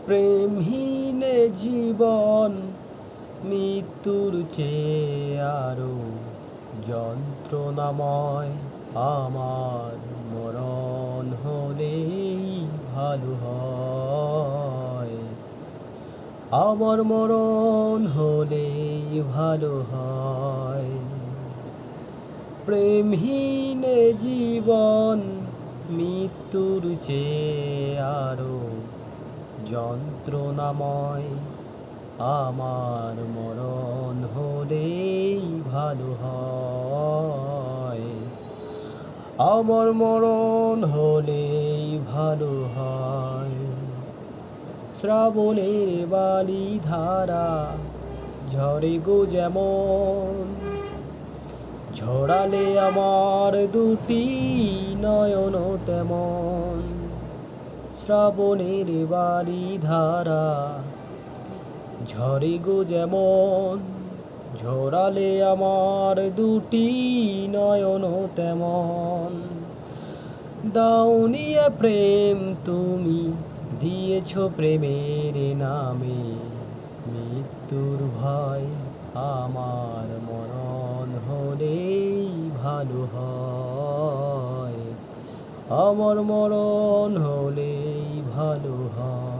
প্রেমহীন জীবন মৃত্যুর চেয়ে আরো যন্ত্রণাময়। আমার মরণ হলেই ভালো হয়, আমার মরণ হলেই ভালো হয়। প্রেমহীন জীবন মৃত্যুর চেয়ে আরো যন্ত্রণাময়। আমার মরণ হলেই ভালো হয়, আমার মরণ হলেই ভালো হয়। শ্রাবণের বালি ধারা ঝরে গো যেমন, ঝরালে আমার দুটি নয়ন তেমন। শ্রাবণের বালি ধারা ঝরে গো যেমন, ঝরালে আমার দুটি নয়ন তেমন। দাউনিয়া প্রেম তুমি দিয়েছ প্রেমের নামে মৃত্যুর ভয়। আমার মরণ হলেই ভালো হয়, আমার মরণ হলেই ভালো হয়।